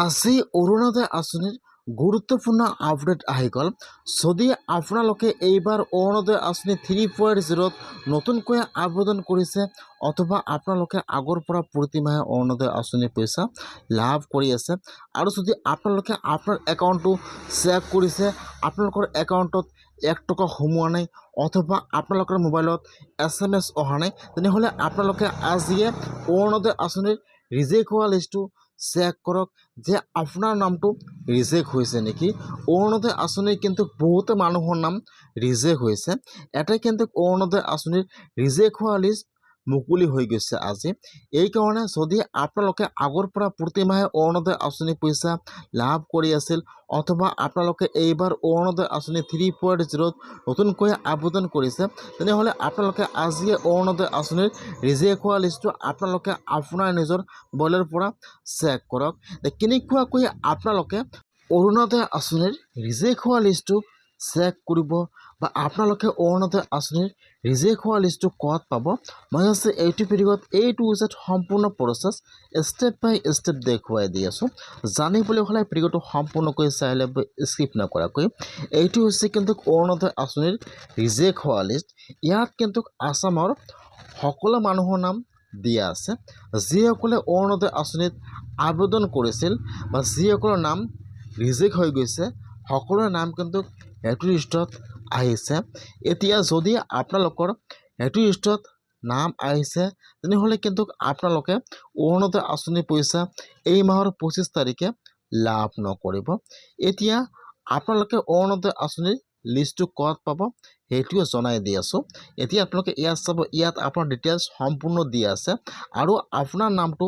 আজি অৰুণোদয় আঁচনিৰ গুৰুত্বপূৰ্ণ আপডেট আহি গ'ল। যদি আপোনালোকে এইবাৰ অৰুণোদয় আঁচনি 3.0ত নতুনকৈ আবেদন কৰিছে অথবা আপোনালোকে আগৰ পৰা প্ৰতিমাহে অৰুণোদয় আঁচনিৰ পইচা লাভ কৰি আছে আৰু যদি আপোনালোকে আপোনাৰ একাউণ্টটো চেক কৰিছে, আপোনালোকৰ একাউণ্টত 1 টকা সোমোৱা নাই অথবা আপোনালোকৰ মোবাইলত SMS অহা নাই, তেনেহ'লে আপোনালোকে আজিয়ে অৰুণোদয় আঁচনিৰ ৰিজেক্ট হোৱা লিষ্টটো চেক কৰক যে আপোনাৰ নামটো ৰিজেক্ট হৈছে নেকি। অৰুণোদয় আঁচনিৰ কিন্তু বহুতো মানুহৰ নাম ৰিজেক্ট হৈছে। এটাই কিন্তু অৰুণোদয় আঁচনিৰ ৰিজেক্ট হোৱা লিষ্ট মুকলি হৈ গৈছে আজি। এইকাৰণে যদি আপোনালোকে আগৰ পৰা প্ৰতিমাহে অৰুণোদয় আঁচনি পইচা লাভ কৰি আছিল অথবা আপোনালোকে এইবাৰ অৰুণোদয় আঁচনি 3.0ত নতুনকৈ আবেদন কৰিছে, তেনেহ'লে আপোনালোকে আজিয়ে অৰুণোদয় আঁচনিৰ ৰিজেক্ট হোৱা লিষ্টটো আপোনালোকে আপোনাৰ নিজৰ মোবাইলৰ পৰা চেক কৰক। কেনেকুৱাকৈ আপোনালোকে অৰুণোদয় আঁচনিৰ ৰিজেক্ট হোৱা লিষ্টটো চেক কৰিব বা আপোনালোকে অৰুণোদয় আঁচনিৰ ৰিজেক্ট হোৱা লিষ্টটো ক'ত পাব, মই আছে এইটো ভিডিঅ'ত A to Z সম্পূৰ্ণ প্ৰচেছ ষ্টেপ বাই ষ্টেপ দেখুৱাই দি আছোঁ। জানিবলৈ হ'লে ভিডিঅ'টো সম্পূৰ্ণকৈ চাই ল'ব, স্কিপ নকৰাকৈ। এইটো হৈছে কিন্তু অৰুণোদয় আঁচনিৰ ৰিজেক্ট হোৱা লিষ্ট। ইয়াত কিন্তু আসামৰ সকলো মানুহৰ নাম দিয়া আছে যিসকলে অৰুণোদয় আঁচনিত আবেদন কৰিছিল বা যিসকলৰ নাম ৰিজেক্ট হৈ গৈছে, সকলোৰে নাম কিন্তু এইটো লিষ্টত আহিছে। এতিয়া যদি আপোনালোকৰ এইটো লিষ্টত নাম আহিছে, তেনেহ'লে কিন্তু আপোনালোকে অৰুণোদয় আঁচনিৰ পইচা এই মাহৰ 25 তাৰিখে লাভ নকৰিব। এতিয়া আপোনালোকে অৰুণোদয় আঁচনিৰ লিষ্টটো ক'ত পাব সেইটোৱে জনাই দি আছোঁ। এতিয়া আপোনালোকে ইয়াত চাব, ইয়াত আপোনাৰ ডিটেইলছ সম্পূৰ্ণ দিয়া আছে আৰু আপোনাৰ নামটো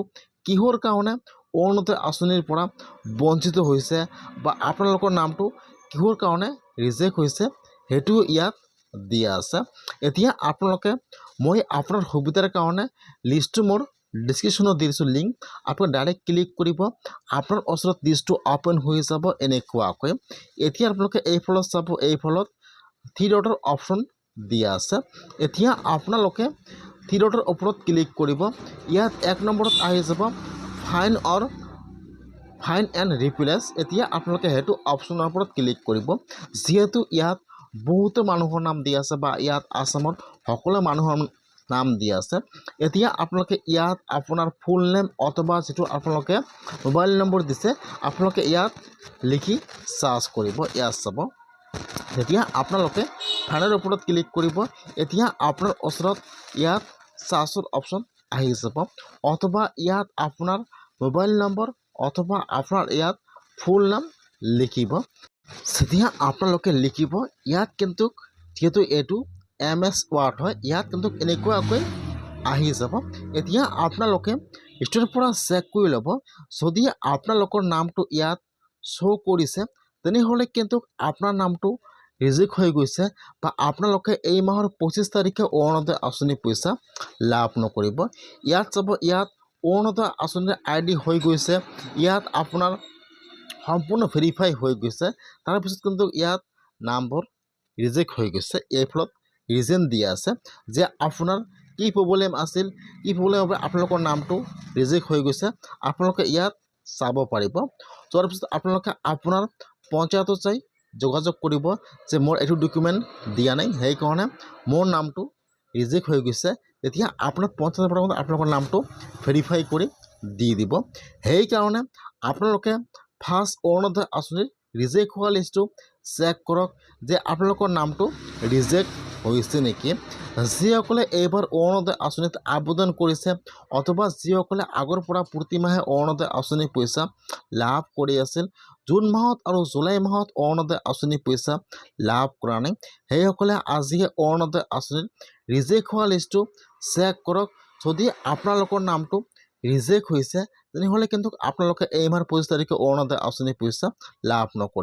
কিহৰ কাৰণে অৰুণোদয় আঁচনিৰ পৰা বঞ্চিত হৈছে বা আপোনালোকৰ নামটো কিহৰ কাৰণে ৰিজেক্ট হৈছে সেইটো ইয়াত দিয়া আছে। এতিয়া আপোনালোকে, মই আপোনাৰ সুবিধাৰ কাৰণে লিষ্টটো মোৰ ডিছক্ৰিপশ্যনত দি দিছোঁ লিংক, আপুনি ডাইৰেক্ট ক্লিক কৰিব, আপোনাৰ ওচৰত লিষ্টটো অ'পেন হৈ যাব এনেকুৱাকৈ। এতিয়া আপোনালোকে এইফালত চাব, এইফালত 3 ডটৰ অপশ্যন দিয়া আছে। এতিয়া আপোনালোকে 3 ডটৰ ওপৰত ক্লিক কৰিব। ইয়াত 1 নম্বৰত আহি যাব ফাইন এণ্ড ৰিপ্লেচ। এতিয়া আপোনালোকে সেইটো অপশ্যনৰ ওপৰত ক্লিক কৰিব। যিহেতু ইয়াত বহুতো মানুহৰ নাম দিয়া আছে বা ইয়াত আসামৰ সকলো মানুহৰ নাম দিয়া আছে, এতিয়া আপোনালোকে ইয়াত আপোনাৰ ফুল নেম অথবা যিটো আপোনালোকে মোবাইল নম্বৰ দিছে আপোনালোকে ইয়াত লিখি চাৰ্চ কৰিব। ইয়াত চাব, তেতিয়া আপোনালোকে ফাইনৰ ওপৰত ক্লিক কৰিব। এতিয়া আপোনাৰ ওচৰত ইয়াত চাৰ্চৰ অপশ্যন আহি যাব অথবা ইয়াত আপোনাৰ মোবাইল নম্বৰ অথবা আপোনাৰ ইয়াত ফুল নাম লিখিব। যেতিয়া আপোনালোকে লিখিব, ইয়াত কিন্তু যিহেতু এইটো MS ৱাৰ্ড হয়, ইয়াত কিন্তু এনেকুৱাকৈ আহি যাব। এতিয়া আপোনালোকে ইষ্টৰ পৰা চেক কৰি ল'ব, যদি আপোনালোকৰ নামটো ইয়াত শ্ব' কৰিছে তেনেহ'লে কিন্তু আপোনাৰ নামটো ৰিজেক্ট হৈ গৈছে বা আপোনালোকে এই মাহৰ 25 তাৰিখে অৰুণোদয় আঁচনি পইচা লাভ নকৰিব। ইয়াত চাব, ইয়াত অৰুণোদয় আঁচনিৰ ID হৈ গৈছে, ইয়াত আপোনাৰ সম্পূৰ্ণ ভেৰিফাই হৈ গৈছে, তাৰপিছত কিন্তু ইয়াত নামবোৰ ৰিজেক্ট হৈ গৈছে। এই ফলত ৰিজন দিয়া আছে যে আপোনাৰ কি প্ৰব্লেম আছিল, কি প্ৰব্লেম হ'ব আপোনালোকৰ নামটো ৰিজেক্ট হৈ গৈছে, আপোনালোকে ইয়াত চাব পাৰিব। যোৱাৰ পিছত আপোনালোকে আপোনাৰ পঞ্চায়তত যাই যোগাযোগ কৰিব যে মোৰ এইটো ডকুমেণ্ট দিয়া নাই, সেইকাৰণে মোৰ নামটো ৰিজেক্ট হৈ গৈছে। তেতিয়া আপোনাৰ পঞ্চায়তৰ পৰা আপোনালোকৰ নামটো ভেৰিফাই কৰি দি দিব। সেইকাৰণে আপোনালোকে ফাৰ্ষ্ট অৰুণোদয় আঁচনিৰ ৰিজেক্ট হোৱা লিষ্টটো চেক কৰক যে আপোনালোকৰ নামটো ৰিজেক্ট হৈছে নেকি। যিসকলে এইবাৰ অৰুণোদয় আঁচনিত আবেদন কৰিছে অথবা যিসকলে আগৰ পৰা প্ৰতিমাহে অৰুণোদয় আঁচনিৰ পইচা লাভ কৰি আছিল, জুন মাহত আৰু জুলাই মাহত অৰুণোদয় আঁচনিৰ পইচা লাভ কৰা নাই, সেইসকলে আজিয়ে অৰুণোদয় আঁচনিৰ ৰিজেক্ট হোৱা লিষ্টটো চেক কৰক। যদি আপোনালোকৰ নামটো ৰিজেক্ট হৈছে তেনেহ'লে কিন্তু আপোনালোকে এই মাহৰ 25 তাৰিখে অৰুণোদয় আঁচনিৰ পইচা লাভ নকৰিব।